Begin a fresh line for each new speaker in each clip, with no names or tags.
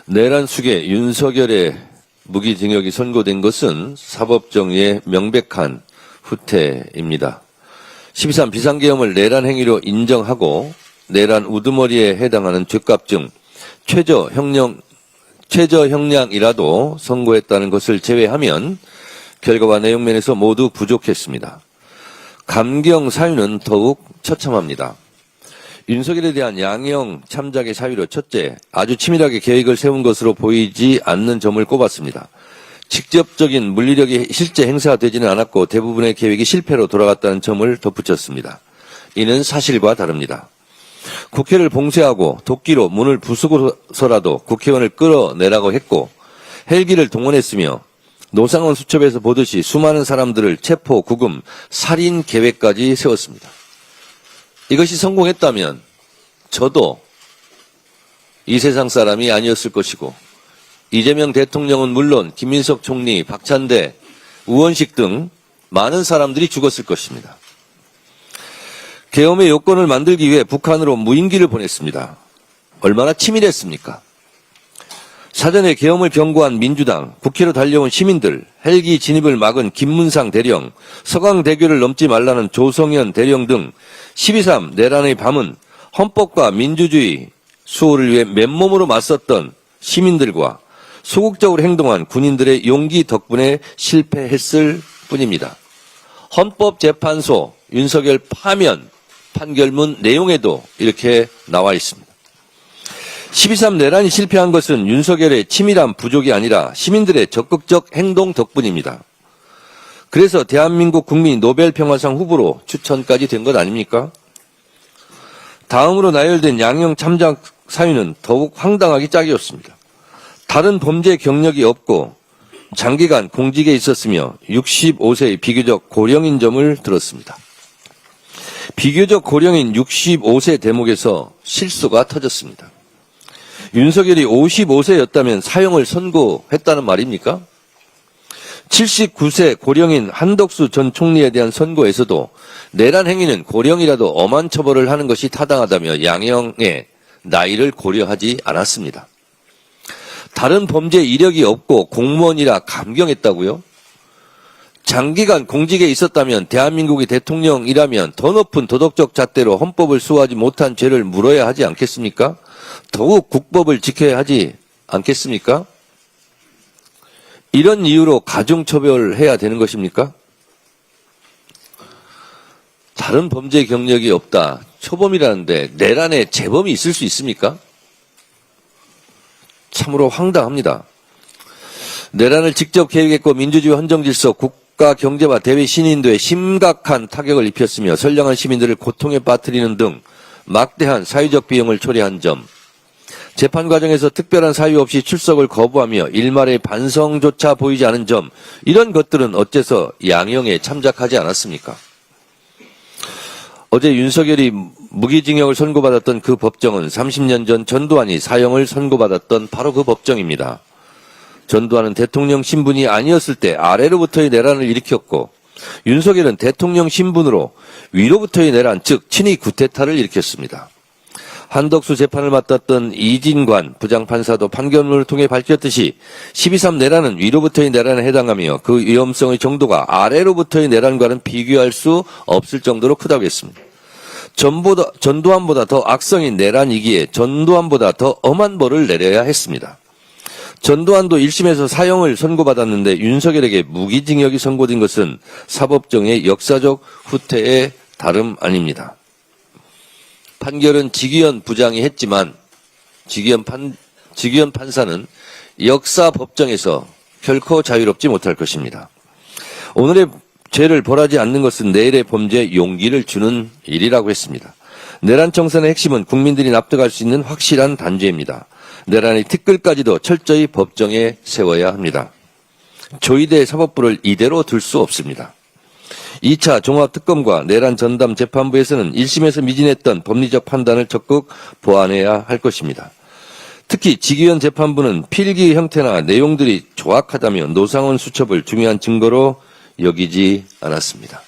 내란 수계 윤석열의 무기징역이 선고된 것은 사법정의의 명백한 후퇴입니다. 12.3 비상계엄을 내란 행위로 인정하고 내란 우두머리에 해당하는 죄값 중 최저 형량이라도 선고했다는 것을 제외하면 결과와 내용 면에서 모두 부족했습니다. 감경 사유는 더욱 처참합니다. 윤석열에 대한 양형 참작의 사유로 첫째, 아주 치밀하게 계획을 세운 것으로 보이지 않는 점을 꼽았습니다. 직접적인 물리력이 실제 행사되지는 않았고 대부분의 계획이 실패로 돌아갔다는 점을 덧붙였습니다. 이는 사실과 다릅니다. 국회를 봉쇄하고 도끼로 문을 부수고서라도 국회의원을 끌어내라고 했고 헬기를 동원했으며 노상원 수첩에서 보듯이 수많은 사람들을 체포, 구금, 살인 계획까지 세웠습니다. 이것이 성공했다면 저도 이 세상 사람이 아니었을 것이고 이재명 대통령은 물론 김민석 총리, 박찬대, 우원식 등 많은 사람들이 죽었을 것입니다. 계엄의 요건을 만들기 위해 북한으로 무인기를 보냈습니다. 얼마나 치밀했습니까? 사전에 계엄을 경고한 민주당, 국회로 달려온 시민들, 헬기 진입을 막은 김문상 대령, 서강대교를 넘지 말라는 조성현 대령 등 12.3 내란의 밤은 헌법과 민주주의 수호를 위해 맨몸으로 맞섰던 시민들과 소극적으로 행동한 군인들의 용기 덕분에 실패했을 뿐입니다. 헌법재판소 윤석열 파면 판결문 내용에도 이렇게 나와 있습니다. 12.3 내란이 실패한 것은 윤석열의 치밀한 부족이 아니라 시민들의 적극적 행동 덕분입니다. 그래서 대한민국 국민 노벨평화상 후보로 추천까지 된 것 아닙니까? 다음으로 나열된 양형 참작 사유는 더욱 황당하기 짝이었습니다. 다른 범죄 경력이 없고 장기간 공직에 있었으며 65세의 비교적 고령인 점을 들었습니다. 비교적 고령인 65세 대목에서 실수가 터졌습니다. 윤석열이 55세였다면 사형을 선고했다는 말입니까? 79세 고령인 한덕수 전 총리에 대한 선고에서도 내란 행위는 고령이라도 엄한 처벌을 하는 것이 타당하다며 양형의 나이를 고려하지 않았습니다. 다른 범죄 이력이 없고 공무원이라 감경했다고요? 장기간 공직에 있었다면 대한민국의 대통령이라면 더 높은 도덕적 잣대로 헌법을 수호하지 못한 죄를 물어야 하지 않겠습니까? 더욱 국법을 지켜야 하지 않겠습니까? 이런 이유로 가중처벌해야 되는 것입니까? 다른 범죄 경력이 없다. 초범이라는데 내란에 재범이 있을 수 있습니까? 참으로 황당합니다. 내란을 직접 계획했고 민주주의 헌정질서, 국가 경제와 대외 신인도에 심각한 타격을 입혔으며 선량한 시민들을 고통에 빠뜨리는 등 막대한 사회적 비용을 초래한 점, 재판 과정에서 특별한 사유 없이 출석을 거부하며 일말의 반성조차 보이지 않은 점, 이런 것들은 어째서 양형에 참작하지 않았습니까? 어제 윤석열이 무기징역을 선고받았던 그 법정은 30년 전 전두환이 사형을 선고받았던 바로 그 법정입니다. 전두환은 대통령 신분이 아니었을 때 아래로부터의 내란을 일으켰고 윤석열은 대통령 신분으로 위로부터의 내란, 즉 친위 구테타를 일으켰습니다. 한덕수 재판을 맡았던 이진관 부장판사도 판결문을 통해 밝혔듯이 12.3 내란은 위로부터의 내란에 해당하며 그 위험성의 정도가 아래로부터의 내란과는 비교할 수 없을 정도로 크다고 했습니다. 전두환보다 더 악성인 내란이기에 전두환보다 더 엄한 벌을 내려야 했습니다. 전두환도 1심에서 사형을 선고받았는데 윤석열에게 무기징역이 선고된 것은 사법정의 역사적 후퇴에 다름 아닙니다. 판결은 지기현 부장이 했지만 지기현 판사는 역사 법정에서 결코 자유롭지 못할 것입니다. 오늘의 죄를 벌하지 않는 것은 내일의 범죄에 용기를 주는 일이라고 했습니다. 내란 청산의 핵심은 국민들이 납득할 수 있는 확실한 단죄입니다. 내란의 티끌까지도 철저히 법정에 세워야 합니다. 조이대 사법부를 이대로 둘 수 없습니다. 2차 종합특검과 내란 전담 재판부에서는 1심에서 미진했던 법리적 판단을 적극 보완해야 할 것입니다. 특히 지기현 재판부는 필기 형태나 내용들이 조악하다며 노상원 수첩을 중요한 증거로 여기지 않았습니다.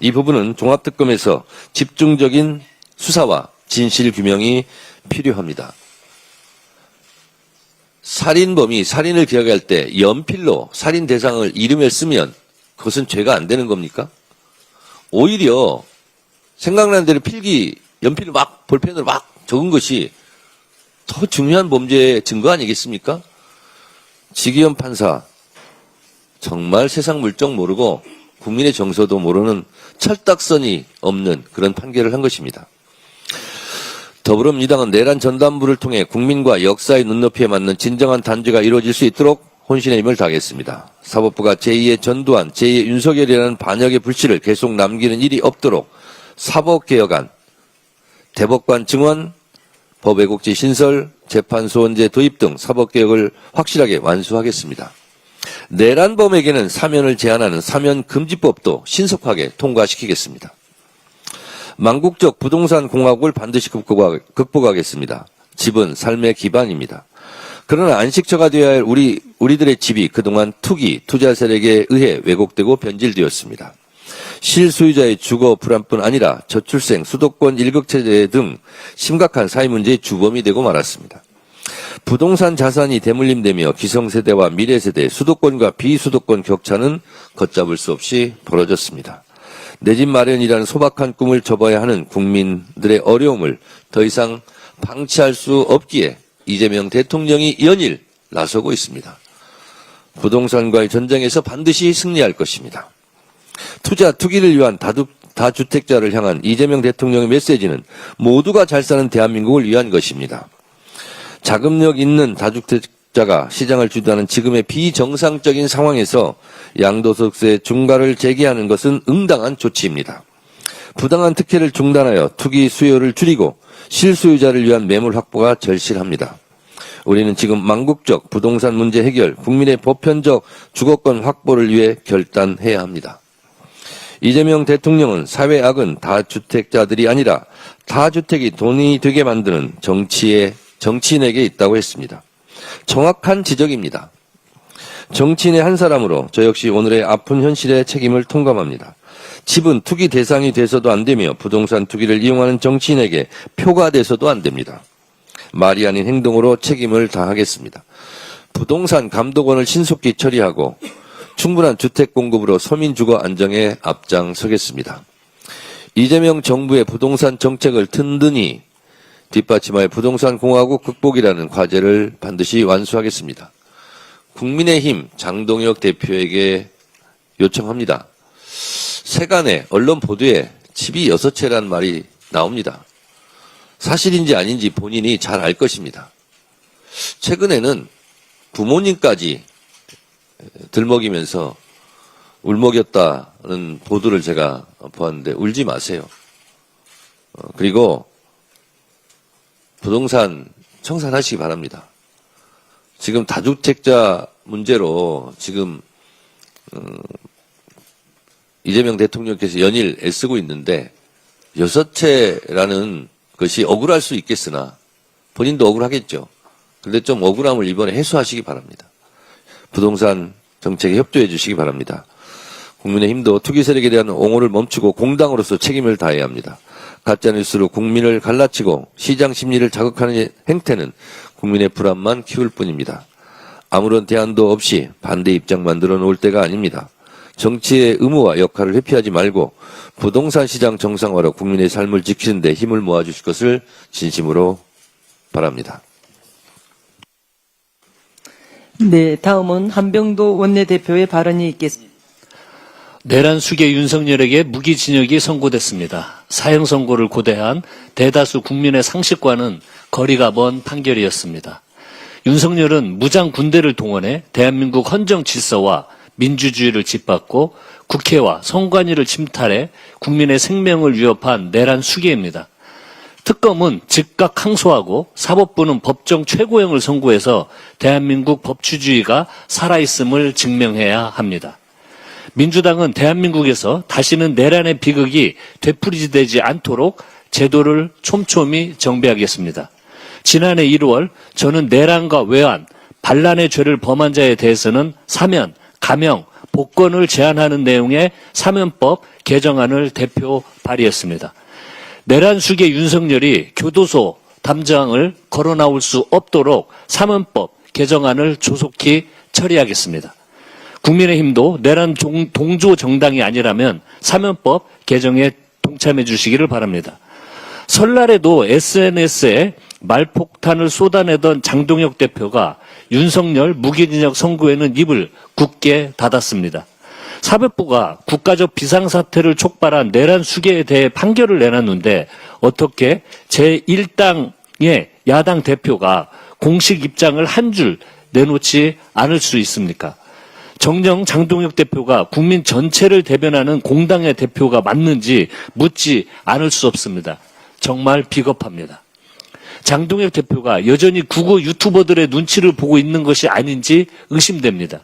이 부분은 종합특검에서 집중적인 수사와 진실 규명이 필요합니다. 살인범이 살인을 기억할 때 연필로 살인 대상을 이름을 쓰면 그것은 죄가 안 되는 겁니까? 오히려 생각나는 대로 필기, 연필로 막, 볼펜으로 막 적은 것이 더 중요한 범죄의 증거 아니겠습니까? 지기현 판사, 정말 세상 물정 모르고 국민의 정서도 모르는 철딱선이 없는 그런 판결을 한 것입니다. 더불어민주당은 내란 전담부를 통해 국민과 역사의 눈높이에 맞는 진정한 단죄가 이루어질 수 있도록 혼신의 힘을 다하겠습니다. 사법부가 제2의 전두환, 제2의 윤석열이라는 반역의 불씨를 계속 남기는 일이 없도록 사법개혁안, 대법관 증원, 법외국지 신설, 재판소원제 도입 등 사법개혁을 확실하게 완수하겠습니다. 내란범에게는 사면을 제한하는 사면금지법도 신속하게 통과시키겠습니다. 망국적 부동산 공화국을 반드시 극복하겠습니다. 집은 삶의 기반입니다. 그러나 안식처가 되어야 할 우리들의 집이 그동안 투기, 투자 세력에 의해 왜곡되고 변질되었습니다. 실소유자의 주거 불안뿐 아니라 저출생, 수도권 일극체제 등 심각한 사회 문제의 주범이 되고 말았습니다. 부동산 자산이 대물림되며 기성세대와 미래세대, 수도권과 비수도권 격차는 걷잡을 수 없이 벌어졌습니다. 내 집 마련이라는 소박한 꿈을 접어야 하는 국민들의 어려움을 더 이상 방치할 수 없기에 이재명 대통령이 연일 나서고 있습니다. 부동산과의 전쟁에서 반드시 승리할 것입니다. 투기를 위한 다주택자를 향한 이재명 대통령의 메시지는 모두가 잘 사는 대한민국을 위한 것입니다. 자금력 있는 다주택자가 시장을 주도하는 지금의 비정상적인 상황에서 양도소득세 중과를 제기하는 것은 응당한 조치입니다. 부당한 특혜를 중단하여 투기 수요를 줄이고 실소유자를 위한 매물 확보가 절실합니다. 우리는 지금 망국적 부동산 문제 해결, 국민의 보편적 주거권 확보를 위해 결단해야 합니다. 이재명 대통령은 사회 악은 다주택자들이 아니라 다주택이 돈이 되게 만드는 정치인에게 있다고 했습니다. 정확한 지적입니다. 정치인의 한 사람으로 저 역시 오늘의 아픈 현실의 책임을 통감합니다. 집은 투기 대상이 돼서도 안 되며 부동산 투기를 이용하는 정치인에게 표가 돼서도 안 됩니다. 말이 아닌 행동으로 책임을 다하겠습니다. 부동산 감독원을 신속히 처리하고 충분한 주택 공급으로 서민 주거 안정에 앞장서겠습니다. 이재명 정부의 부동산 정책을 든든히 뒷받침할 부동산 공화국 극복이라는 과제를 반드시 완수하겠습니다. 국민의힘 장동혁 대표에게 요청합니다. 세간의 언론 보도에 집이 6채라는 말이 나옵니다. 사실인지 아닌지 본인이 잘 알 것입니다. 최근에는 부모님까지 들먹이면서 울먹였다는 보도를 제가 보았는데 울지 마세요. 그리고 부동산 청산하시기 바랍니다. 지금 다주택자 문제로 지금 이재명 대통령께서 연일 애쓰고 있는데 6채라는 것이 억울할 수 있겠으나 본인도 억울하겠죠. 그런데 좀 억울함을 이번에 해소하시기 바랍니다. 부동산 정책에 협조해 주시기 바랍니다. 국민의힘도 투기 세력에 대한 옹호를 멈추고 공당으로서 책임을 다해야 합니다. 가짜뉴스로 국민을 갈라치고 시장 심리를 자극하는 행태는 국민의 불안만 키울 뿐입니다. 아무런 대안도 없이 반대 입장만 늘어놓을 때가 아닙니다. 정치의 의무와 역할을 회피하지 말고 부동산 시장 정상화로 국민의 삶을 지키는 데 힘을 모아주실 것을 진심으로 바랍니다.
네, 다음은 한병도 원내대표의 발언이 있겠습니다.
내란 수계 윤석열에게 무기징역이 선고됐습니다. 사형 선고를 고대한 대다수 국민의 상식과는 거리가 먼 판결이었습니다. 윤석열은 무장 군대를 동원해 대한민국 헌정 질서와 민주주의를 짓밟고 국회와 선관위를 침탈해 국민의 생명을 위협한 내란 수계입니다. 특검은 즉각 항소하고 사법부는 법정 최고형을 선고해서 대한민국 법치주의가 살아있음을 증명해야 합니다. 민주당은 대한민국에서 다시는 내란의 비극이 되풀이되지 않도록 제도를 촘촘히 정비하겠습니다. 지난해 1월 저는 내란과 외환, 반란의 죄를 범한 자에 대해서는 사면, 감형, 복권을 제한하는 내용의 사면법 개정안을 대표 발의했습니다. 내란 수계 윤석열이 교도소 담장을 걸어 나올 수 없도록 사면법 개정안을 조속히 처리하겠습니다. 국민의힘도 내란 동조 정당이 아니라면 사면법 개정에 동참해 주시기를 바랍니다. 설날에도 SNS에 말폭탄을 쏟아내던 장동혁 대표가 윤석열 무기징역 선고에는 입을 굳게 닫았습니다. 사법부가 국가적 비상사태를 촉발한 내란 수계에 대해 판결을 내놨는데 어떻게 제1당의 야당 대표가 공식 입장을 한 줄 내놓지 않을 수 있습니까? 정녕 장동혁 대표가 국민 전체를 대변하는 공당의 대표가 맞는지 묻지 않을 수 없습니다. 정말 비겁합니다. 장동혁 대표가 여전히 국어 유튜버들의 눈치를 보고 있는 것이 아닌지 의심됩니다.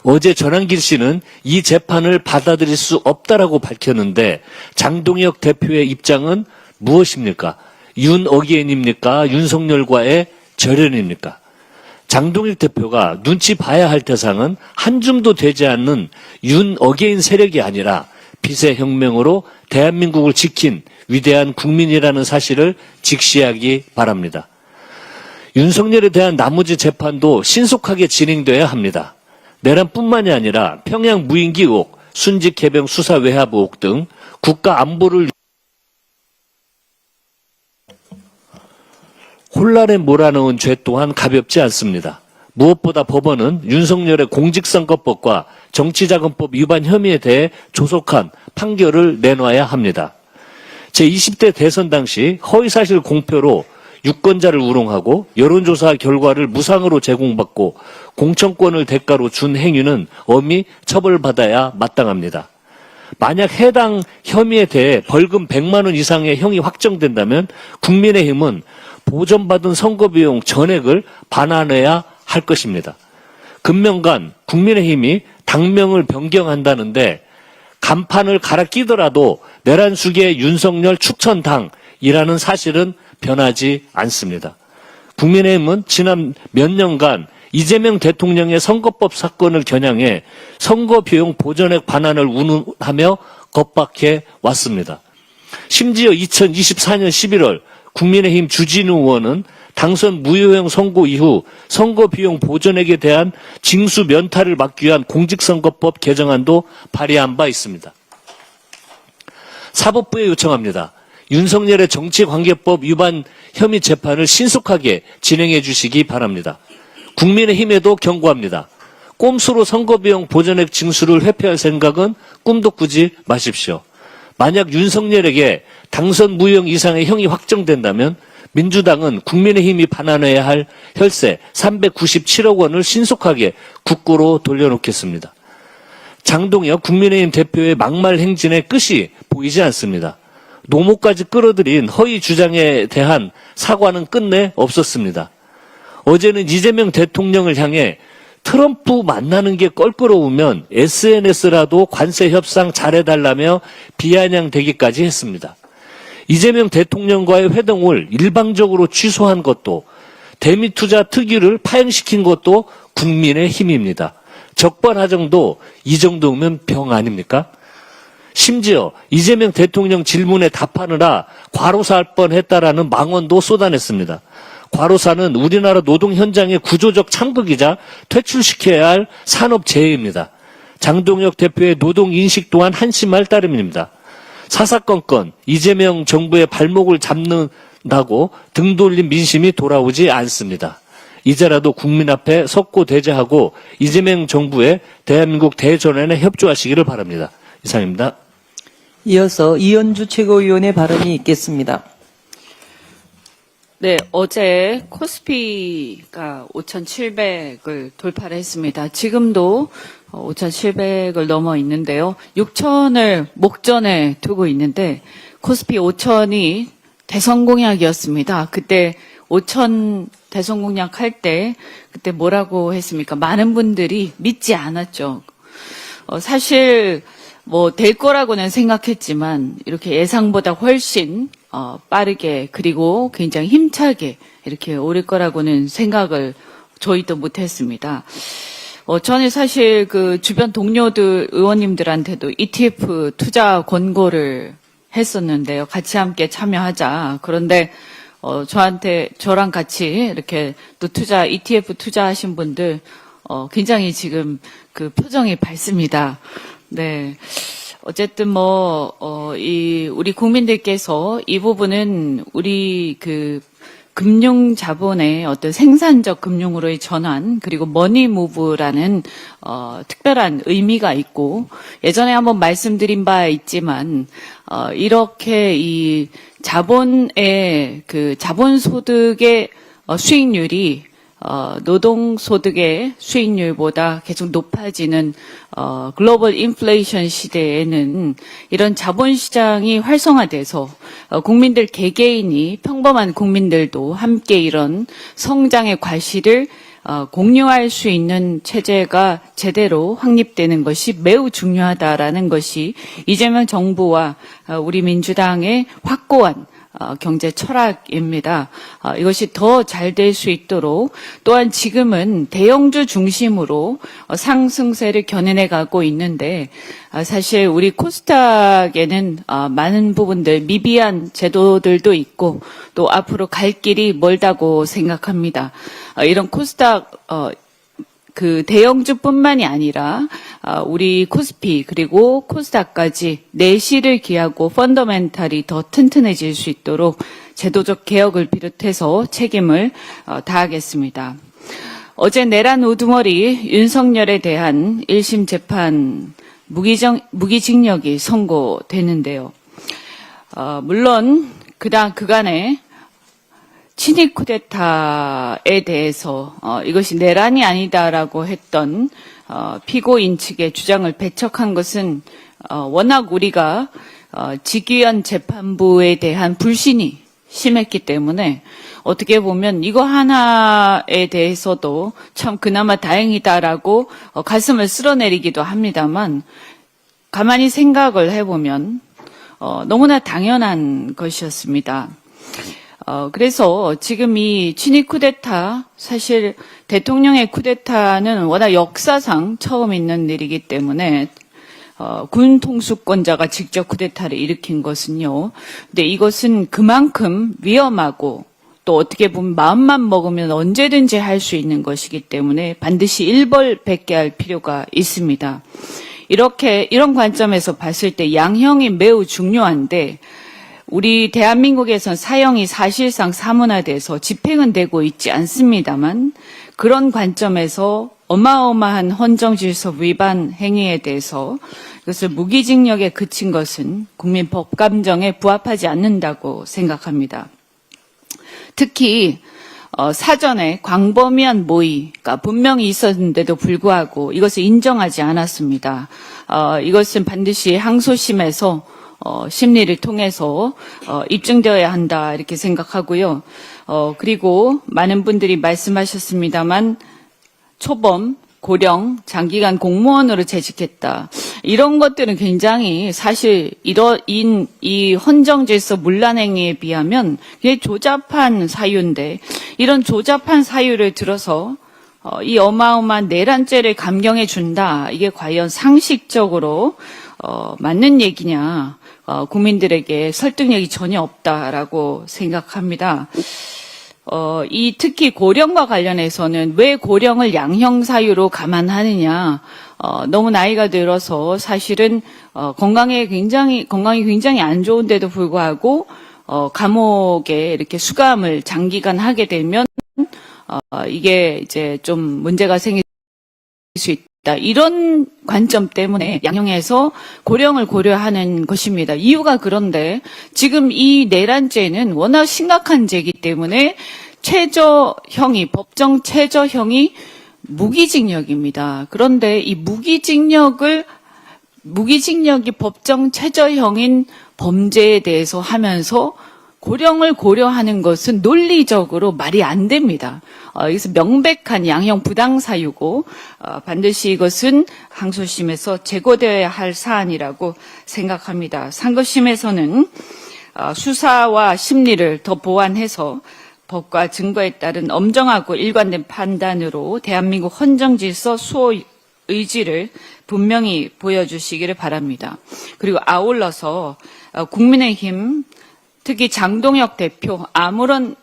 어제 전한길 씨는 이 재판을 받아들일 수 없다라고 밝혔는데 장동혁 대표의 입장은 무엇입니까? 윤 어게인입니까? 윤석열과의 절연입니까? 장동혁 대표가 눈치 봐야 할 대상은 한 줌도 되지 않는 윤 어게인 세력이 아니라 빚의 혁명으로 대한민국을 지킨 위대한 국민이라는 사실을 직시하기 바랍니다. 윤석열에 대한 나머지 재판도 신속하게 진행돼야 합니다. 내란뿐만이 아니라 평양 무인기 의혹, 순직 해병 수사 외압 의혹 등 국가 안보를 혼란에 몰아넣은 죄 또한 가볍지 않습니다. 무엇보다 법원은 윤석열의 공직선거법과 정치자금법 위반 혐의에 대해 조속한 판결을 내놔야 합니다. 제20대 대선 당시 허위사실 공표로 유권자를 우롱하고 여론조사 결과를 무상으로 제공받고 공천권을 대가로 준 행위는 엄히 처벌받아야 마땅합니다. 만약 해당 혐의에 대해 벌금 100만 원 이상의 형이 확정된다면 국민의힘은 보전받은 선거비용 전액을 반환해야 할 것입니다. 금명간 국민의힘이 당명을 변경한다는데 간판을 갈아 끼더라도 내란 수계 윤석열 추천당이라는 사실은 변하지 않습니다. 국민의힘은 지난 몇 년간 이재명 대통령의 선거법 사건을 겨냥해 선거비용 보전액 반환을 운운하며 겁박해 왔습니다. 심지어 2024년 11월 국민의힘 주진우 의원은 당선 무효형 선고 이후 선거비용 보전액에 대한 징수 면탈을 막기 위한 공직선거법 개정안도 발의한 바 있습니다. 사법부에 요청합니다. 윤석열의 정치관계법 위반 혐의 재판을 신속하게 진행해 주시기 바랍니다. 국민의힘에도 경고합니다. 꼼수로 선거비용 보전액 징수를 회피할 생각은 꿈도 꾸지 마십시오. 만약 윤석열에게 당선 무효형 이상의 형이 확정된다면 민주당은 국민의힘이 반환해야 할 혈세 397억 원을 신속하게 국고로 돌려놓겠습니다. 장동혁 국민의힘 대표의 막말 행진의 끝이 보이지 않습니다. 노모까지 끌어들인 허위 주장에 대한 사과는 끝내 없었습니다. 어제는 이재명 대통령을 향해 트럼프 만나는 게 껄끄러우면 SNS라도 관세 협상 잘해달라며 비아냥대기까지 했습니다. 이재명 대통령과의 회동을 일방적으로 취소한 것도 대미투자 특위를 파행시킨 것도 국민의 힘입니다. 적반하장도 이 정도면 병 아닙니까? 심지어 이재명 대통령 질문에 답하느라 과로사할 뻔했다라는 망언도 쏟아냈습니다. 과로사는 우리나라 노동 현장의 구조적 참극이자 퇴출시켜야 할 산업재해입니다. 장동혁 대표의 노동 인식 또한 한심할 따름입니다. 사사건건 이재명 정부의 발목을 잡는다고 등 돌린 민심이 돌아오지 않습니다. 이제라도 국민 앞에 섰고 대제하고 이재명 정부의 대한민국 대전환에 협조하시기를 바랍니다. 이상입니다.
이어서 이현주 최고위원의 발언이 있겠습니다.
네, 어제 코스피가 5,700을 돌파를 했습니다. 지금도 5,700을 넘어 있는데요. 6,000을 목전에 두고 있는데 코스피 5,000이 대선 공약이었습니다. 그때 5,000 대선 공약 할 때 그때 뭐라고 했습니까? 많은 분들이 믿지 않았죠. 사실 될 거라고는 생각했지만 이렇게 예상보다 훨씬 빠르게 그리고 굉장히 힘차게 이렇게 오를 거라고는 생각을 저희도 못했습니다. 저는 사실 그 주변 동료들 의원님들한테도 ETF 투자 권고를 했었는데요. 같이 함께 참여하자. 그런데 저랑 같이 이렇게 또 ETF 투자하신 분들, 굉장히 지금 그 표정이 밝습니다. 네. 어쨌든 우리 국민들께서 이 부분은 우리 금융 자본의 어떤 생산적 금융으로의 전환, 그리고 머니무브라는 특별한 의미가 있고, 예전에 한번 말씀드린 바 있지만 이렇게 이 자본의 자본소득의 수익률이 노동소득의 수익률보다 계속 높아지는 글로벌 인플레이션 시대에는 이런 자본시장이 활성화돼서 국민들 개개인이, 평범한 국민들도 함께 이런 성장의 과실을 공유할 수 있는 체제가 제대로 확립되는 것이 매우 중요하다라는 것이 이재명 정부와 우리 민주당의 확고한 경제 철학입니다. 이것이 더 잘 될 수 있도록, 또한 지금은 대형주 중심으로 상승세를 견인해 가고 있는데, 사실 우리 코스닥에는 많은 부분들, 미비한 제도들도 있고 또 앞으로 갈 길이 멀다고 생각합니다. 이런 코스닥 대형주뿐만이 아니라 우리 코스피 그리고 코스닥까지 내실을 기하고 펀더멘탈이 더 튼튼해질 수 있도록 제도적 개혁을 비롯해서 책임을 다하겠습니다. 어제 내란 우두머리 윤석열에 대한 1심 재판 무기징역이 선고되는데요. 물론 그간에 친일 쿠데타에 대해서 이것이 내란이 아니다라고 했던 피고인 측의 주장을 배척한 것은 워낙 우리가 직위원 재판부에 대한 불신이 심했기 때문에, 어떻게 보면 이거 하나에 대해서도 참 그나마 다행이다라고 가슴을 쓸어내리기도 합니다만, 가만히 생각을 해보면 너무나 당연한 것이었습니다. 그래서 지금 이 친일 쿠데타, 사실 대통령의 쿠데타는 워낙 역사상 처음 있는 일이기 때문에 군 통수권자가 직접 쿠데타를 일으킨 것은요. 근데 이것은 그만큼 위험하고 또 어떻게 보면 마음만 먹으면 언제든지 할 수 있는 것이기 때문에 반드시 일벌백계할 필요가 있습니다. 이런 관점에서 봤을 때 양형이 매우 중요한데, 우리 대한민국에선 사형이 사실상 사문화돼서 집행은 되고 있지 않습니다만, 그런 관점에서 어마어마한 헌정질서 위반 행위에 대해서 이것을 무기징역에 그친 것은 국민 법감정에 부합하지 않는다고 생각합니다. 특히 사전에 광범위한 모의가 분명히 있었는데도 불구하고 이것을 인정하지 않았습니다. 이것은 반드시 항소심에서 심리를 통해서 입증되어야 한다, 이렇게 생각하고요. 그리고 많은 분들이 말씀하셨습니다만 초범, 고령, 장기간 공무원으로 재직했다. 이런 것들은 굉장히 사실 이 헌정질서 문란행위에 비하면 굉장히 조잡한 사유인데, 이런 조잡한 사유를 들어서 이 어마어마한 내란죄를 감경해 준다. 이게 과연 상식적으로 맞는 얘기냐? 국민들에게 설득력이 전혀 없다라고 생각합니다. 특히 고령과 관련해서는 왜 고령을 양형 사유로 감안하느냐? 너무 나이가 들어서 사실은 건강이 굉장히 안 좋은데도 불구하고 감옥에 이렇게 수감을 장기간 하게 되면 이게 이제 좀 문제가 생길 수 있다. 이런 관점 때문에 양형에서 고령을 고려하는 것입니다. 이유가 그런데 지금 이 내란죄는 워낙 심각한 죄이기 때문에 법정 최저형이 무기징역입니다. 그런데 이 무기징역이 법정 최저형인 범죄에 대해서 하면서 고령을 고려하는 것은 논리적으로 말이 안 됩니다. 여기서 명백한 양형 부당 사유고 반드시 이것은 항소심에서 제고되어야 할 사안이라고 생각합니다. 상고심에서는 수사와 심리를 더 보완해서 법과 증거에 따른 엄정하고 일관된 판단으로 대한민국 헌정질서 수호 의지를 분명히 보여주시기를 바랍니다. 그리고 아울러서 국민의힘 특히 장동혁 대표 아무런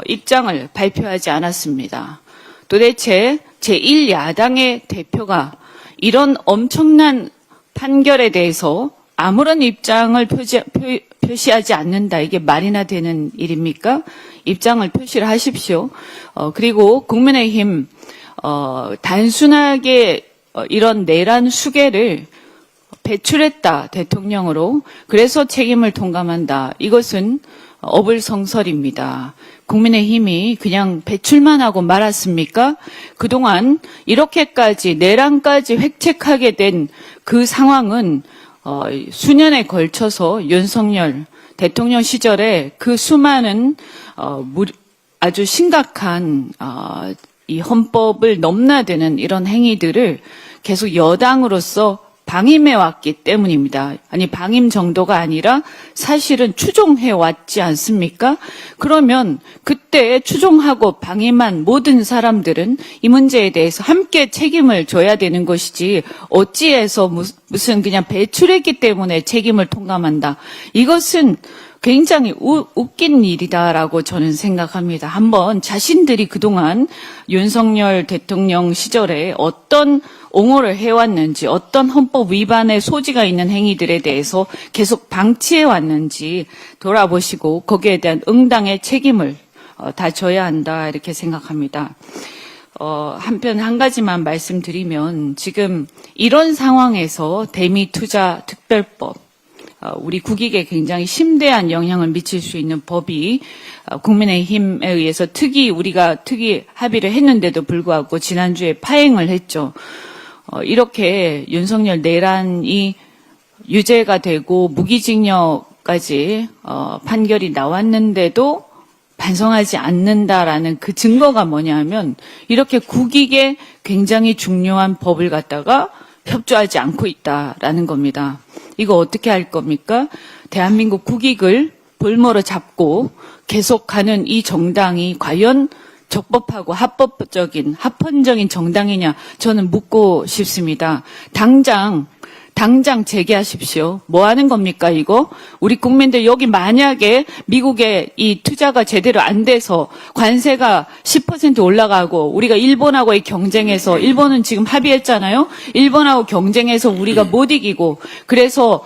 입장을 발표하지 않았습니다. 도대체 제1야당의 대표가 이런 엄청난 판결에 대해서 아무런 입장을 표시하지 않는다. 이게 말이나 되는 일입니까? 입장을 표시를 하십시오. 그리고 국민의힘 단순하게 이런 내란 수계를 배출했다. 대통령으로. 그래서 책임을 통감한다. 이것은 어불성설입니다. 국민의힘이 그냥 배출만 하고 말았습니까? 그동안 이렇게까지 내란까지 획책하게 된 그 상황은 수년에 걸쳐서 윤석열 대통령 시절에 그 수많은 아주 심각한 이 헌법을 넘나드는 이런 행위들을 계속 여당으로서 방임해 왔기 때문입니다. 아니 방임 정도가 아니라 사실은 추종해 왔지 않습니까? 그러면 그때 추종하고 방임한 모든 사람들은 이 문제에 대해서 함께 책임을 져야 되는 것이지 어찌해서 무슨 그냥 배출했기 때문에 책임을 통감한다. 이것은 굉장히 웃긴 일이다라고 저는 생각합니다. 한번 자신들이 그동안 윤석열 대통령 시절에 어떤 옹호를 해왔는지, 어떤 헌법 위반의 소지가 있는 행위들에 대해서 계속 방치해왔는지 돌아보시고 거기에 대한 응당의 책임을 다 져야 한다 이렇게 생각합니다. 한편 한 가지만 말씀드리면 지금 이런 상황에서 대미투자특별법 우리 국익에 굉장히 심대한 영향을 미칠 수 있는 법이 국민의힘에 의해서 우리가 특위 합의를 했는데도 불구하고 지난주에 파행을 했죠. 이렇게 윤석열 내란이 유죄가 되고 무기징역까지 판결이 나왔는데도 반성하지 않는다라는 그 증거가 뭐냐면 이렇게 국익에 굉장히 중요한 법을 갖다가 협조하지 않고 있다라는 겁니다. 이거 어떻게 할 겁니까? 대한민국 국익을 볼모로 잡고 계속 가는 이 정당이 과연 적법하고 합헌적인 정당이냐 저는 묻고 싶습니다. 당장 재개하십시오. 뭐 하는 겁니까 이거? 우리 국민들 여기 만약에 미국에 이 투자가 제대로 안 돼서 관세가 10% 올라가고 우리가 일본하고의 경쟁에서 일본은 지금 합의했잖아요. 일본하고 경쟁해서 우리가 못 이기고 그래서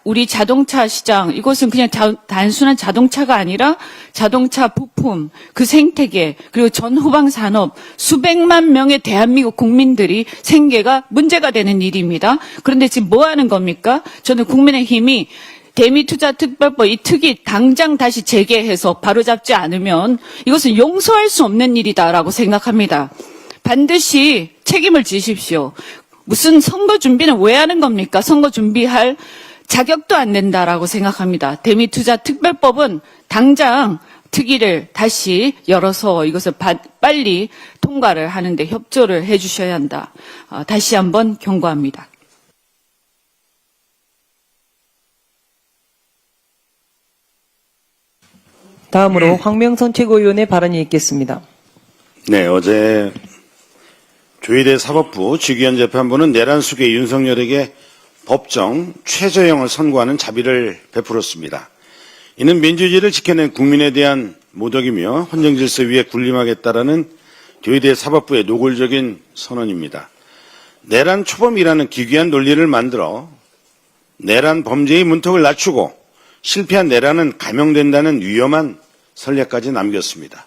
우리 자동차 시장 이것은 그냥 단순한 자동차가 아니라 자동차 부품 그 생태계 그리고 전 후방 산업 수백만 명의 대한민국 국민들이 생계가 문제가 되는 일입니다. 그런데 지금 뭐 하는 겁니까? 저는 국민의힘이 대미투자특별법 이 특위 당장 다시 재개해서 바로잡지 않으면 이것은 용서할 수 없는 일이다라고 생각합니다. 반드시 책임을 지십시오. 무슨 선거 준비는 왜 하는 겁니까? 선거 준비할 자격도 안 된다라고 생각합니다. 대미투자특별법은 당장 특위를 다시 열어서 이것을 빨리 통과를 하는데 협조를 해주셔야 한다. 다시 한번 경고합니다.
다음으로 황명선 최고위원의 발언이 있겠습니다.
네, 어제 조희대 사법부 직위원 재판부는 내란 수괴 윤석열에게 법정 최저형을 선고하는 자비를 베풀었습니다. 이는 민주주의를 지켜낸 국민에 대한 모독이며 헌정질서 위에 군림하겠다라는 조희대 사법부의 노골적인 선언입니다. 내란 초범이라는 기괴한 논리를 만들어 내란 범죄의 문턱을 낮추고 실패한 내란은 감형된다는 위험한 선례까지 남겼습니다.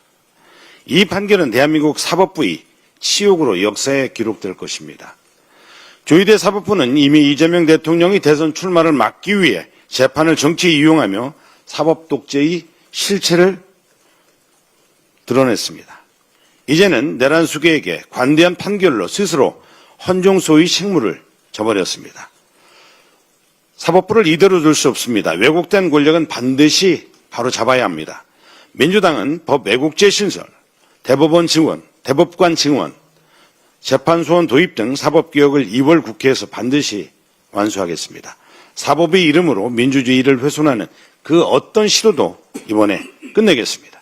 이 판결은 대한민국 사법부의 치욕으로 역사에 기록될 것입니다. 조희대 사법부는 이미 이재명 대통령이 대선 출마를 막기 위해 재판을 정치에 이용하며 사법 독재의 실체를 드러냈습니다. 이제는 내란 수괴에게 관대한 판결로 스스로 헌정소의 책무를 져버렸습니다. 사법부를 이대로 둘 수 없습니다. 왜곡된 권력은 반드시 바로 잡아야 합니다. 민주당은 법 왜곡죄 신설, 대법원 증원, 대법관 증원, 재판소원 도입 등 사법개혁을 2월 국회에서 반드시 완수하겠습니다. 사법의 이름으로 민주주의를 훼손하는 그 어떤 시도도 이번에 끝내겠습니다.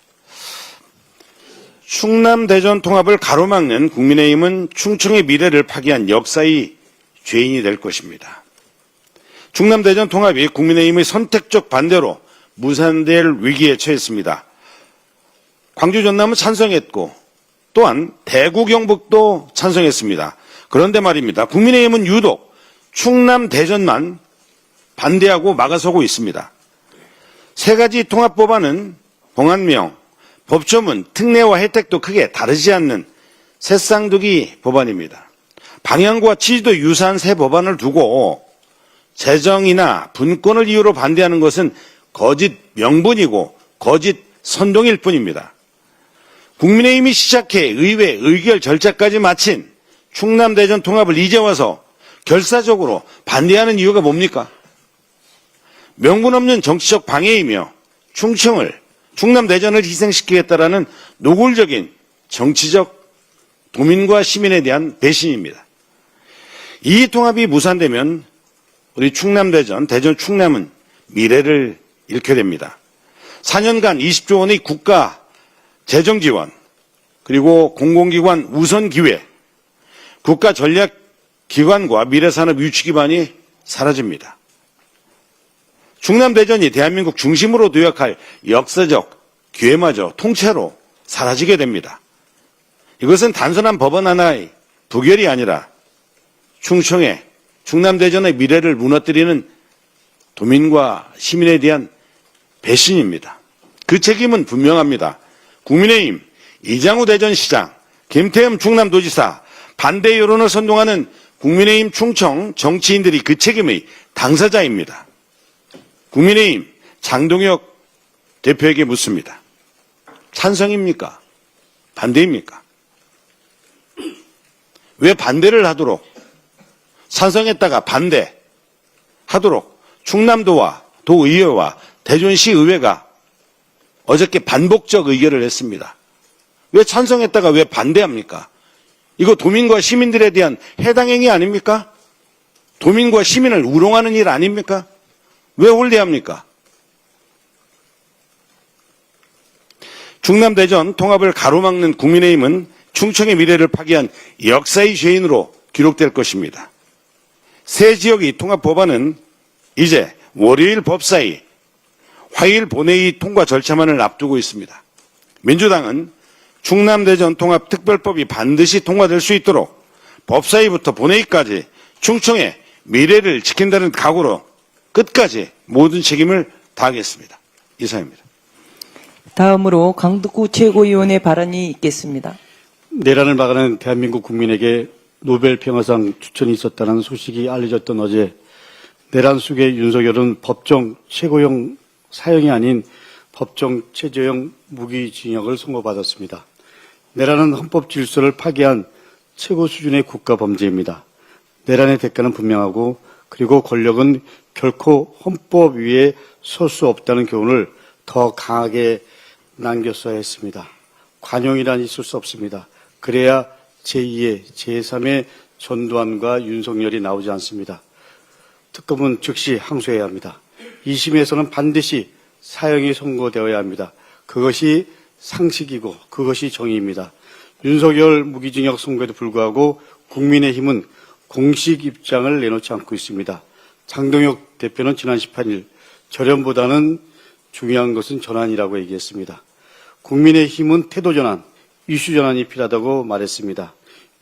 충남 대전 통합을 가로막는 국민의힘은 충청의 미래를 파기한 역사의 죄인이 될 것입니다. 충남 대전 통합이 국민의힘의 선택적 반대로 무산될 위기에 처했습니다. 광주 전남은 찬성했고 또한 대구 경북도 찬성했습니다. 그런데 말입니다. 국민의힘은 유독 충남 대전만 반대하고 막아서고 있습니다. 세 가지 통합법안은 봉안명, 법조문, 특례와 혜택도 크게 다르지 않는 새쌍두기 법안입니다. 방향과 취지도 유사한 새 법안을 두고 재정이나 분권을 이유로 반대하는 것은 거짓 명분이고 거짓 선동일 뿐입니다. 국민의힘이 시작해 의회 의결 절차까지 마친 충남 대전 통합을 이제 와서 결사적으로 반대하는 이유가 뭡니까? 명분 없는 정치적 방해이며 충남 대전을 희생시키겠다라는 노골적인 정치적 도민과 시민에 대한 배신입니다. 이 통합이 무산되면 우리 충남 대전 충남은 미래를 잃게 됩니다. 4년간 20조 원의 국가 재정 지원, 그리고 공공기관 우선 기회, 국가 전략기관과 미래산업 유치 기반이 사라집니다. 충남 대전이 대한민국 중심으로 도약할 역사적 기회마저 통째로 사라지게 됩니다. 이것은 단순한 법안 하나의 부결이 아니라 충남 대전의 미래를 무너뜨리는 도민과 시민에 대한 배신입니다. 그 책임은 분명합니다. 국민의힘, 이장우 대전시장, 김태흠 충남도지사, 반대 여론을 선동하는 국민의힘 충청 정치인들이 그 책임의 당사자입니다. 국민의힘 장동혁 대표에게 묻습니다. 찬성입니까? 반대입니까? 왜 반대를 하도록 찬성했다가 반대하도록 충남도와 도의회와 대전시 의회가 어저께 반복적 의결을 했습니다. 왜 찬성했다가 왜 반대합니까? 이거 도민과 시민들에 대한 해당행위 아닙니까? 도민과 시민을 우롱하는 일 아닙니까? 왜 홀대합니까? 충남 대전 통합을 가로막는 국민의힘은 충청의 미래를 파괴한 역사의 죄인으로 기록될 것입니다. 새 지역의 통합 법안은 이제 월요일 법사위, 화요일 본회의 통과 절차만을 앞두고 있습니다. 민주당은 충남 대전 통합 특별법이 반드시 통과될 수 있도록 법사위부터 본회의까지 충청의 미래를 지킨다는 각오로 끝까지 모든 책임을 다하겠습니다. 이상입니다.
다음으로 강덕구 최고위원의 발언이 있겠습니다.
내란을 막아낸 대한민국 국민에게 노벨 평화상 추천이 있었다는 소식이 알려졌던 어제 내란 속의 윤석열은 법정 최고형 사형이 아닌 법정 최저형 무기징역을 선고받았습니다. 내란은 헌법 질서를 파괴한 최고 수준의 국가 범죄입니다. 내란의 대가는 분명하고 그리고 권력은 결코 헌법 위에 설 수 없다는 교훈을 더 강하게 남겼어야 했습니다. 관용이란 있을 수 없습니다. 그래야 제2의 제3의 전두환과 윤석열이 나오지 않습니다. 특검은 즉시 항소해야 합니다. 2심에서는 반드시 사형이 선고되어야 합니다. 그것이 상식이고 그것이 정의입니다. 윤석열 무기징역 선고에도 불구하고 국민의힘은 공식 입장을 내놓지 않고 있습니다. 장동혁 대표는 지난 18일 절연보다는 중요한 것은 전환이라고 얘기했습니다. 국민의힘은 태도 전환, 이슈 전환이 필요하다고 말했습니다.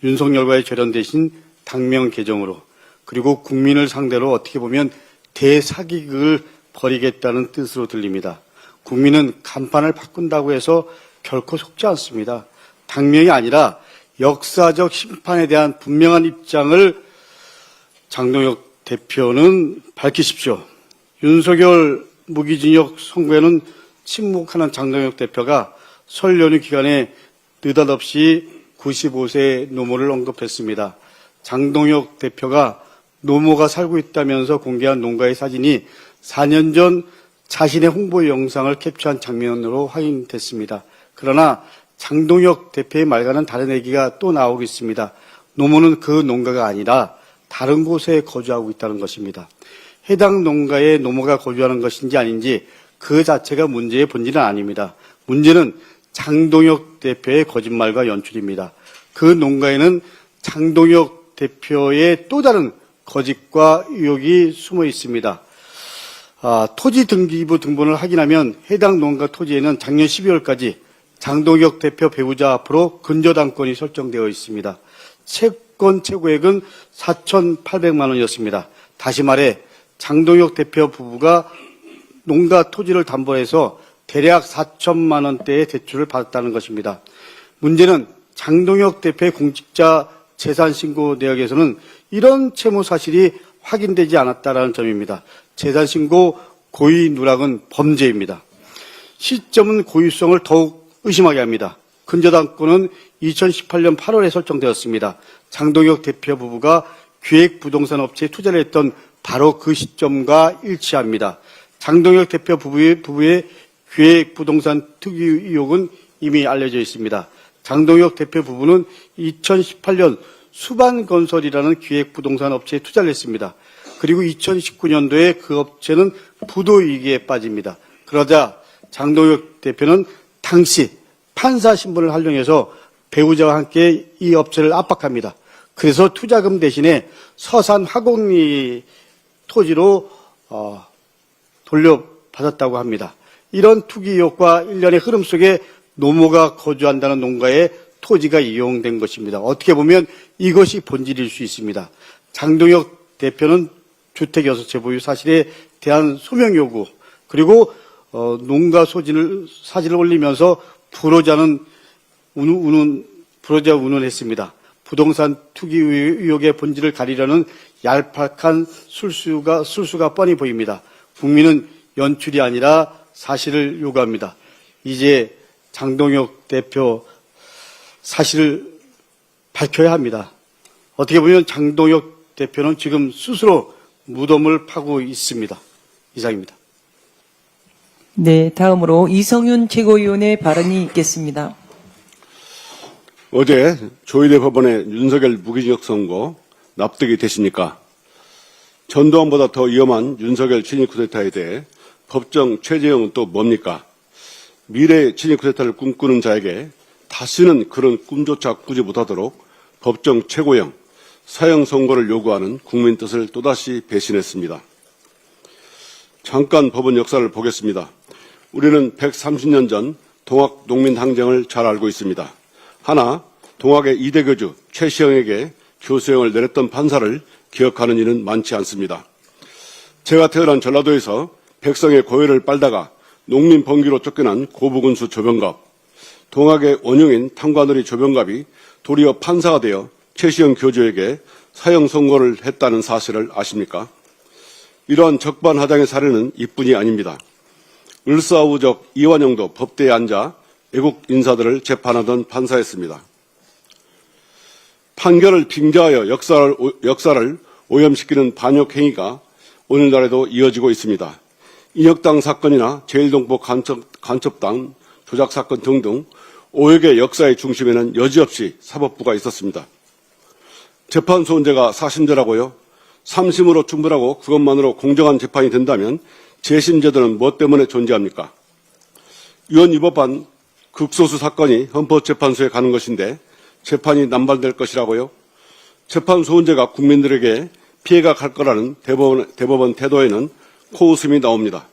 윤석열과의 절연 대신 당명 개정으로 그리고 국민을 상대로 어떻게 보면 대사기극을 벌이겠다는 뜻으로 들립니다. 국민은 간판을 바꾼다고 해서 결코 속지 않습니다. 당명이 아니라 역사적 심판에 대한 분명한 입장을 장동혁 대표는 밝히십시오. 윤석열 무기징역 선고에는 침묵하는 장동혁 대표가 설 연휴 기간에 느닷없이 95세 노모를 언급했습니다. 장동혁 대표가 노모가 살고 있다면서 공개한 농가의 사진이 4년 전 자신의 홍보 영상을 캡처한 장면으로 확인됐습니다. 그러나 장동혁 대표의 말과는 다른 얘기가 또 나오고 있습니다. 노모는 그 농가가 아니라 다른 곳에 거주하고 있다는 것입니다. 해당 농가에 노모가 거주하는 것인지 아닌지 그 자체가 문제의 본질은 아닙니다. 문제는 장동혁 대표의 거짓말과 연출입니다. 그 농가에는 장동혁 대표의 또 다른 거짓과 의혹이 숨어 있습니다. 토지 등기부 등본을 확인하면 해당 농가 토지에는 작년 12월까지 장동혁 대표 배우자 앞으로 근저당권이 설정되어 있습니다. 채권 최고액은 4,800만 원이었습니다. 다시 말해 장동혁 대표 부부가 농가 토지를 담보해서 대략 4천만 원대의 대출을 받았다는 것입니다. 문제는 장동혁 대표의 공직자 재산신고 내역에서는 이런 채무 사실이 확인되지 않았다는 점입니다. 재산신고 고의 누락은 범죄입니다. 시점은 고의성을 더욱 의심하게 합니다. 근저당권은 2018년 8월에 설정되었습니다. 장동혁 대표 부부가 기획부동산 업체에 투자를 했던 바로 그 시점과 일치합니다. 장동혁 대표 부부의 기획부동산 투기 의혹은 이미 알려져 있습니다. 장동혁 대표 부부는 2018년 수반건설이라는 기획부동산 업체에 투자를 했습니다. 그리고 2019년도에 그 업체는 부도위기에 빠집니다. 그러자 장동혁 대표는 당시 판사 신분을 활용해서 배우자와 함께 이 업체를 압박합니다. 그래서 투자금 대신에 서산 화곡리 토지로 돌려받았다고 합니다. 이런 투기 의혹과 일련의 흐름 속에 노모가 거주한다는 농가의 토지가 이용된 것입니다. 어떻게 보면 이것이 본질일 수 있습니다. 장동혁 대표는 주택 6채 보유 사실에 대한 소명 요구, 그리고 농가 사진을 올리면서 불호자 운운했습니다. 부동산 투기 의혹의 본질을 가리려는 얄팍한 술수가 뻔히 보입니다. 국민은 연출이 아니라 사실을 요구합니다. 이제 장동혁 대표 사실을 밝혀야 합니다. 어떻게 보면 장동혁 대표는 지금 스스로 무덤을 파고 있습니다. 이상입니다.
네, 다음으로 이성윤 최고위원의 발언이 있겠습니다.
어제 조희대 법원의 윤석열 무기징역 선고 납득이 되십니까? 전두환보다 더 위험한 윤석열 친일 쿠데타에 대해 법정 최재형은 또 뭡니까? 미래의 친일 쿠데타를 꿈꾸는 자에게 다시는 그런 꿈조차 꾸지 못하도록 법정 최고형, 사형 선고를 요구하는 국민 뜻을 또다시 배신했습니다. 잠깐 법원 역사를 보겠습니다. 우리는 130년 전 동학 농민항쟁을 잘 알고 있습니다. 하나, 동학의 2대 교주 최시영에게 교수형을 내렸던 판사를 기억하는 이는 많지 않습니다. 제가 태어난 전라도에서 백성의 고열을 빨다가 농민 번기로 쫓겨난 고부군수 조병갑, 동학의 원흉인 탕관오리 조병갑이 도리어 판사가 되어 최시영 교주에게 사형 선고를 했다는 사실을 아십니까? 이러한 적반하장의 사례는 이뿐이 아닙니다. 을사오적 이완영도 법대에 앉아 애국 인사들을 재판하던 판사였습니다. 판결을 빙자하여 역사를 오염시키는 반역행위가 오늘날에도 이어지고 있습니다. 인혁당 사건이나 제일동포 간첩당 조작 사건 등등 오역의 역사의 중심에는 여지없이 사법부가 있었습니다. 재판소원제가 사심제라고요? 3심으로 충분하고 그것만으로 공정한 재판이 된다면 재심제도는 무엇 때문에 존재합니까? 위헌 위법한 극소수 사건이 헌법재판소에 가는 것인데 재판이 남발될 것이라고요? 재판소원제가 국민들에게 피해가 갈 거라는 대법원 태도에는 코웃음이 나옵니다.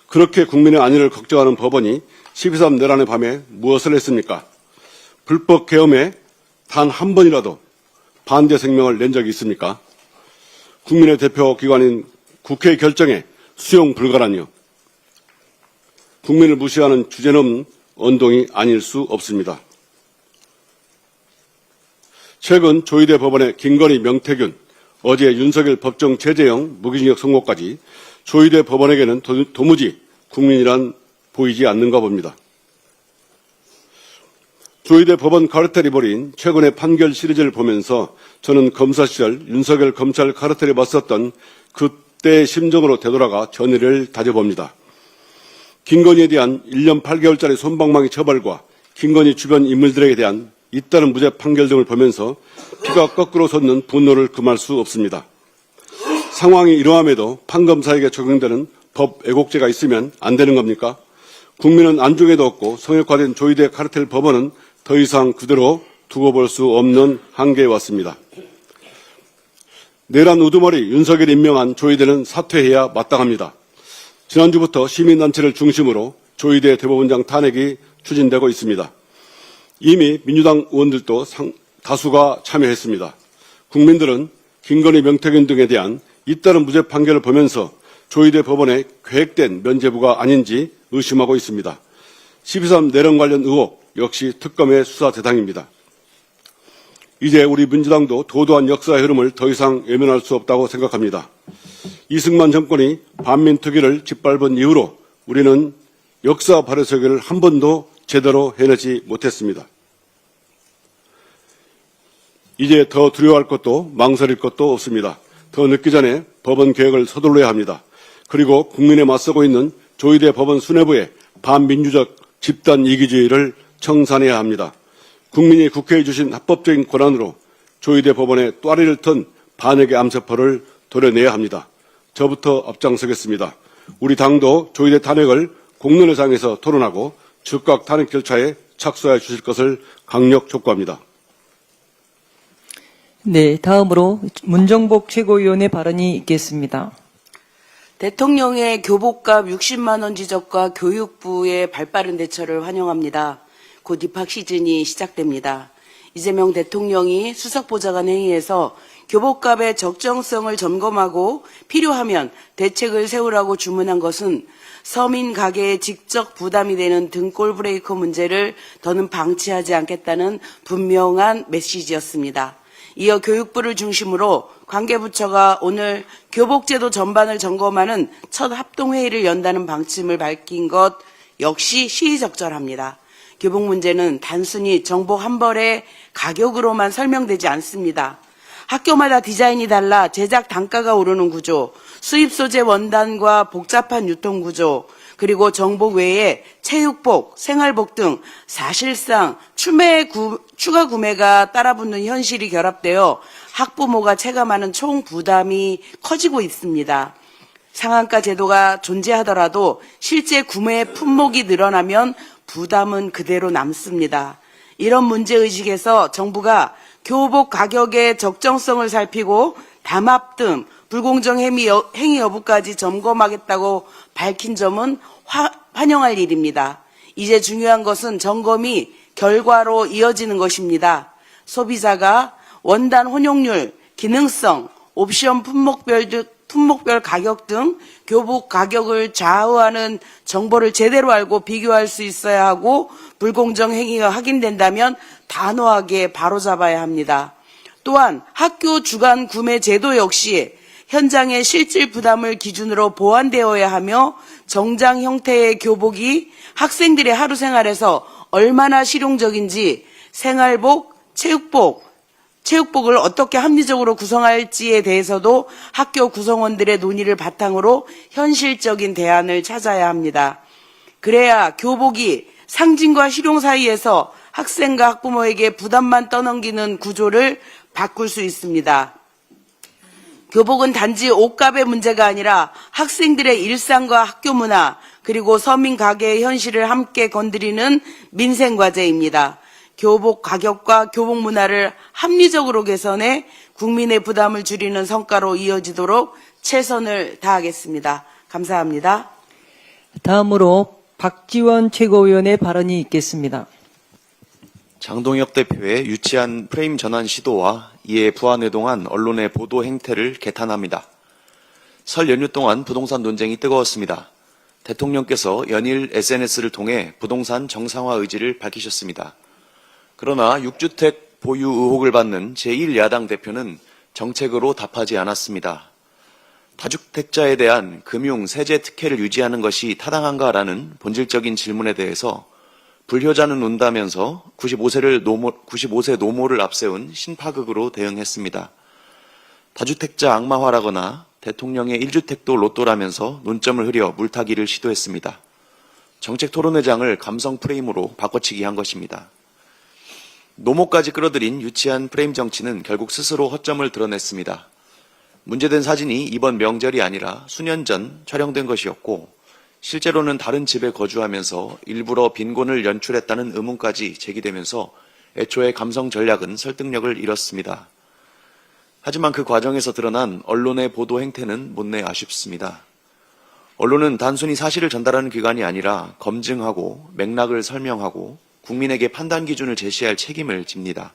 그렇게 국민의 안위를 걱정하는 법원이 12.3 내란의 밤에 무엇을 했습니까? 불법 계엄에 단 한 번이라도 반대声명을 낸 적이 있습니까? 국민의 대표 기관인 국회의 결정에 수용 불가라니요. 국민을 무시하는 주제넘는 언동이 아닐 수 없습니다. 최근 조희대 법원의 김건희, 명태균, 어제 윤석열 법정 최재형 무기징역 선고까지 조희대 법원에게는 도무지 국민이란 보이지 않는가 봅니다. 조희대 법원 카르텔이 벌인 최근의 판결 시리즈를 보면서 저는 검사 시절 윤석열 검찰 카르텔에 맞섰던 그때의 심정으로 되돌아가 전의를 다져봅니다. 김건희에 대한 1년 8개월짜리 솜방망이 처벌과 김건희 주변 인물들에 대한 잇따른 무죄 판결 등을 보면서 피가 거꾸로 솟는 분노를 금할 수 없습니다. 상황이 이러함에도 판검사에게 적용되는 법 왜곡죄가 있으면 안 되는 겁니까? 국민은 안중에도 없고 성역화된 조희대 카르텔 법원은 더 이상 그대로 두고 볼 수 없는 한계에 왔습니다. 내란 우두머리 윤석열이 임명한 조희대는 사퇴해야 마땅합니다. 지난주부터 시민단체를 중심으로 조희대 대법원장 탄핵이 추진되고 있습니다. 이미 민주당 의원들도 다수가 참여했습니다. 국민들은 김건희, 명태균 등에 대한 잇따른 무죄 판결을 보면서 조희대 법원의 계획된 면죄부가 아닌지 의심하고 있습니다. 12.3 내란 관련 의혹 역시 특검의 수사 대상입니다. 이제 우리 민주당도 도도한 역사의 흐름을 더 이상 외면할 수 없다고 생각합니다. 이승만 정권이 반민특위를 짓밟은 이후로 우리는 역사 발효석을 한 번도 제대로 해내지 못했습니다. 이제 더 두려워할 것도 망설일 것도 없습니다. 더 늦기 전에 법원 개혁을 서둘러야 합니다. 그리고 국민에 맞서고 있는 조희대 법원 수뇌부의 반민주적 집단 이기주의를 청산해야 합니다. 국민이 국회에 주신 합법적인 권한으로 조희대 법원의 또아리를 튼 반역의 암세포를 도려내야 합니다. 저부터 앞장서겠습니다. 우리 당도 조희대 탄핵을 공론회장에서 토론하고 즉각 탄핵 절차에 착수해 주실 것을 강력 촉구합니다.
네, 다음으로 문정복 최고위원의 발언이 있겠습니다.
대통령의 교복값 60만 원 지적과 교육부의 발빠른 대처를 환영합니다. 곧 입학 시즌이 시작됩니다. 이재명 대통령이 수석보좌관 회의에서 교복값의 적정성을 점검하고 필요하면 대책을 세우라고 주문한 것은 서민 가게에 직접 부담이 되는 등골 브레이커 문제를 더는 방치하지 않겠다는 분명한 메시지였습니다. 이어 교육부를 중심으로 관계부처가 오늘 교복제도 전반을 점검하는 첫 합동회의를 연다는 방침을 밝힌 것 역시 시의적절합니다. 교복 문제는 단순히 정복 한 벌의 가격으로만 설명되지 않습니다. 학교마다 디자인이 달라 제작 단가가 오르는 구조, 수입 소재 원단과 복잡한 유통 구조, 그리고 정복 외에 체육복, 생활복 등 사실상 추가 구매가 따라붙는 현실이 결합되어 학부모가 체감하는 총 부담이 커지고 있습니다. 상한가 제도가 존재하더라도 실제 구매 품목이 늘어나면 부담은 그대로 남습니다. 이런 문제의식에서 정부가 교복 가격의 적정성을 살피고 담합 등 불공정 행위 여부까지 점검하겠다고 밝힌 점은 환영할 일입니다. 이제 중요한 것은 점검이 결과로 이어지는 것입니다. 소비자가 원단 혼용률, 기능성, 옵션 품목별 가격 등 교복 가격을 좌우하는 정보를 제대로 알고 비교할 수 있어야 하고 불공정 행위가 확인된다면 단호하게 바로잡아야 합니다. 또한 학교 주간 구매 제도 역시 현장의 실질 부담을 기준으로 보완되어야 하며 정장 형태의 교복이 학생들의 하루 생활에서 얼마나 실용적인지 생활복, 체육복을 어떻게 합리적으로 구성할지에 대해서도 학교 구성원들의 논의를 바탕으로 현실적인 대안을 찾아야 합니다. 그래야 교복이 상징과 실용 사이에서 학생과 학부모에게 부담만 떠넘기는 구조를 바꿀 수 있습니다. 교복은 단지 옷값의 문제가 아니라 학생들의 일상과 학교 문화 그리고 서민 가게의 현실을 함께 건드리는 민생 과제입니다. 교복 가격과 교복 문화를 합리적으로 개선해 국민의 부담을 줄이는 성과로 이어지도록 최선을 다하겠습니다. 감사합니다.
다음으로 박지원 최고위원의 발언이 있겠습니다.
장동혁 대표의 유치한 프레임 전환 시도와 이에 부안회동한 언론의 보도 행태를 개탄합니다. 설 연휴 동안 부동산 논쟁이 뜨거웠습니다. 대통령께서 연일 SNS를 통해 부동산 정상화 의지를 밝히셨습니다. 그러나 6주택 보유 의혹을 받는 제1야당 대표는 정책으로 답하지 않았습니다. 다주택자에 대한 금융, 세제 특혜를 유지하는 것이 타당한가라는 본질적인 질문에 대해서 불효자는 운다면서 95세 노모를 앞세운 신파극으로 대응했습니다. 다주택자 악마화라거나 대통령의 1주택도 로또라면서 논점을 흐려 물타기를 시도했습니다. 정책 토론회장을 감성 프레임으로 바꿔치기 한 것입니다. 노모까지 끌어들인 유치한 프레임 정치는 결국 스스로 허점을 드러냈습니다. 문제된 사진이 이번 명절이 아니라 수년 전 촬영된 것이었고 실제로는 다른 집에 거주하면서 일부러 빈곤을 연출했다는 의문까지 제기되면서 애초에 감성 전략은 설득력을 잃었습니다. 하지만 그 과정에서 드러난 언론의 보도 행태는 못내 아쉽습니다. 언론은 단순히 사실을 전달하는 기관이 아니라 검증하고 맥락을 설명하고 국민에게 판단 기준을 제시할 책임을 집니다.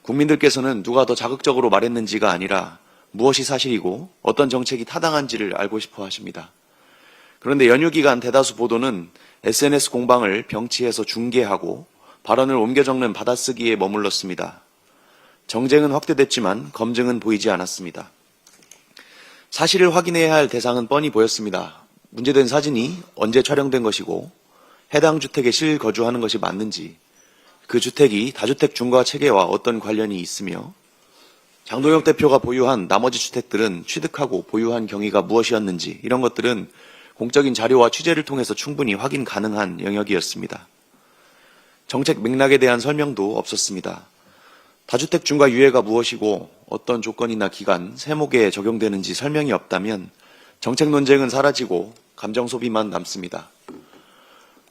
국민들께서는 누가 더 자극적으로 말했는지가 아니라 무엇이 사실이고 어떤 정책이 타당한지를 알고 싶어 하십니다. 그런데 연휴 기간 대다수 보도는 SNS 공방을 병치해서 중계하고 발언을 옮겨 적는 받아쓰기에 머물렀습니다. 정쟁은 확대됐지만 검증은 보이지 않았습니다. 사실을 확인해야 할 대상은 뻔히 보였습니다. 문제된 사진이 언제 촬영된 것이고 해당 주택에 실거주하는 것이 맞는지, 그 주택이 다주택 중과 체계와 어떤 관련이 있으며 장동혁 대표가 보유한 나머지 주택들은 취득하고 보유한 경위가 무엇이었는지, 이런 것들은 공적인 자료와 취재를 통해서 충분히 확인 가능한 영역이었습니다. 정책 맥락에 대한 설명도 없었습니다. 다주택 중과 유예가 무엇이고 어떤 조건이나 기간, 세목에 적용되는지 설명이 없다면 정책 논쟁은 사라지고 감정 소비만 남습니다.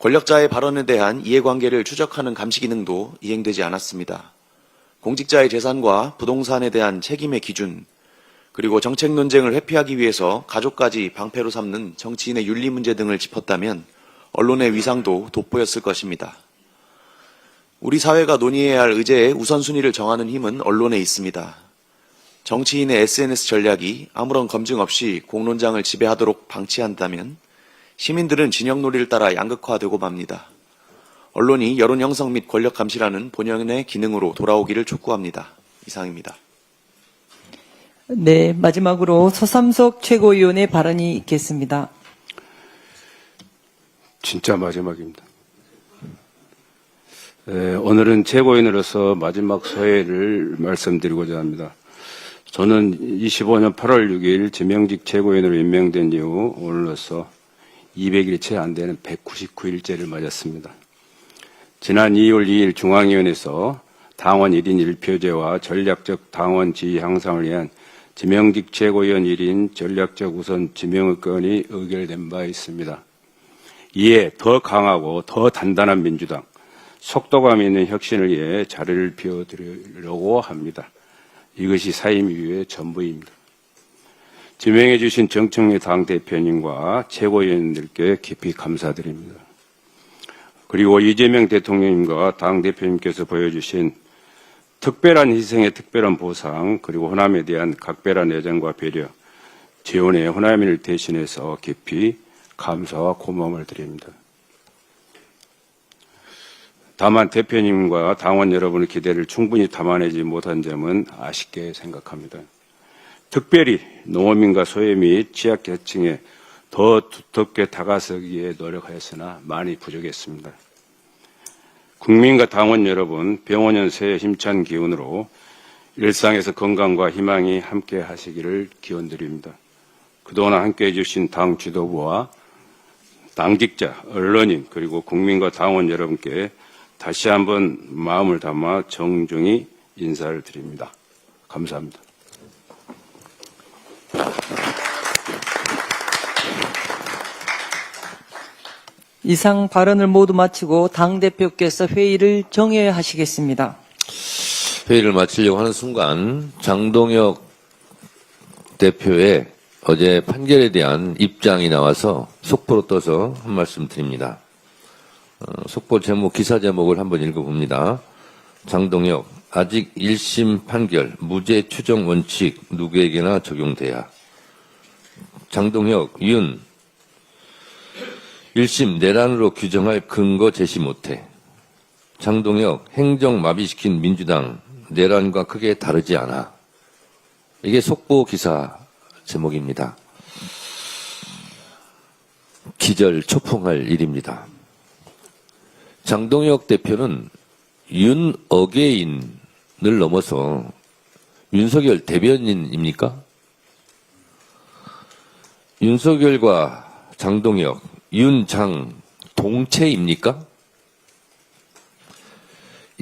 권력자의 발언에 대한 이해관계를 추적하는 감시 기능도 이행되지 않았습니다. 공직자의 재산과 부동산에 대한 책임의 기준, 그리고 정책 논쟁을 회피하기 위해서 가족까지 방패로 삼는 정치인의 윤리 문제 등을 짚었다면 언론의 위상도 돋보였을 것입니다. 우리 사회가 논의해야 할 의제의 우선순위를 정하는 힘은 언론에 있습니다. 정치인의 SNS 전략이 아무런 검증 없이 공론장을 지배하도록 방치한다면 시민들은 진영놀이를 따라 양극화되고 맙니다. 언론이 여론 형성 및 권력 감시라는 본연의 기능으로 돌아오기를 촉구합니다. 이상입니다.
네, 마지막으로 서삼석 최고위원의 발언이 있겠습니다.
진짜 마지막입니다. 오늘은 최고위원으로서 마지막 소회를 말씀드리고자 합니다. 저는 25년 8월 6일 지명직 최고위원으로 임명된 이후 오늘로써 200일이 채 안 되는 199일째를 맞았습니다. 지난 2월 2일 중앙위원회에서 당원 1인 1표제와 전략적 당원 지위 향상을 위한 지명직 최고위원 1인 전략적 우선 지명의건이 의결된 바 있습니다. 이에 더 강하고 더 단단한 민주당, 속도감 있는 혁신을 위해 자리를 비워드리려고 합니다. 이것이 사임 이후의 전부입니다. 지명해 주신 정청래 당대표님과 최고위원들께 깊이 감사드립니다. 그리고 이재명 대통령님과 당대표님께서 보여주신 특별한 희생의 특별한 보상, 그리고 호남에 대한 각별한 애정과 배려, 재원의 호남인을 대신해서 깊이 감사와 고마움을 드립니다. 다만 대표님과 당원 여러분의 기대를 충분히 담아내지 못한 점은 아쉽게 생각합니다. 특별히 농어민과 소외 및 취약계층에 더 두텁게 다가서기에 노력하였으나 많이 부족했습니다. 국민과 당원 여러분, 병원연 새해 힘찬 기운으로 일상에서 건강과 희망이 함께 하시기를 기원드립니다. 그동안 함께해 주신 당 지도부와 당직자, 언론인, 그리고 국민과 당원 여러분께 다시 한번 마음을 담아 정중히 인사를 드립니다. 감사합니다.
이상 발언을 모두 마치고 당대표께서 회의를 정회하시겠습니다.
회의를 마치려고 하는 순간 장동혁 대표의 어제 판결에 대한 입장이 나와서 속보로 떠서 한 말씀 드립니다. 속보 제목, 기사 제목을 한번 읽어봅니다. 장동혁, 아직 1심 판결, 무죄 추정 원칙 누구에게나 적용돼야. 장동혁, 윤, 1심 내란으로 규정할 근거 제시 못해. 장동혁, 행정 마비시킨 민주당, 내란과 크게 다르지 않아. 이게 속보 기사 제목입니다. 기절 초풍할 일입니다. 장동혁 대표는 윤 어게인을 넘어서 윤석열 대변인입니까? 윤석열과 장동혁, 윤장 동체입니까?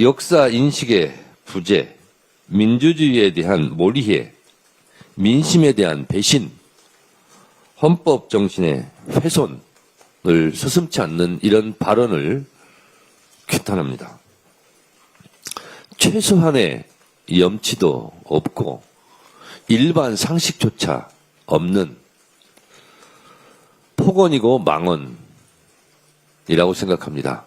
역사 인식의 부재, 민주주의에 대한 몰이해, 민심에 대한 배신, 헌법 정신의 훼손을 서슴지 않는 이런 발언을 규탄합니다. 최소한의 염치도 없고 일반 상식조차 없는 폭언이고 망언이라고 생각합니다.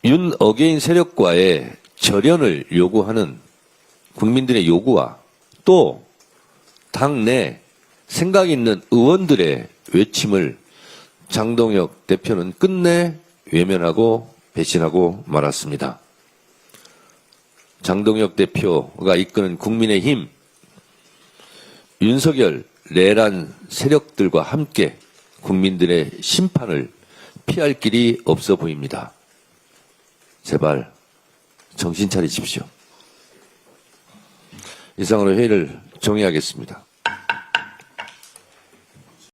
윤 어게인 세력과의 절연을 요구하는 국민들의 요구와 또 당내 생각 있는 의원들의 외침을 장동혁 대표는 끝내 외면하고 배신하고 말았습니다. 장동혁 대표가 이끄는 국민의힘, 윤석열, 내란 세력들과 함께 국민들의 심판을 피할 길이 없어 보입니다. 제발 정신 차리십시오. 이상으로 회의를 종의하겠습니다.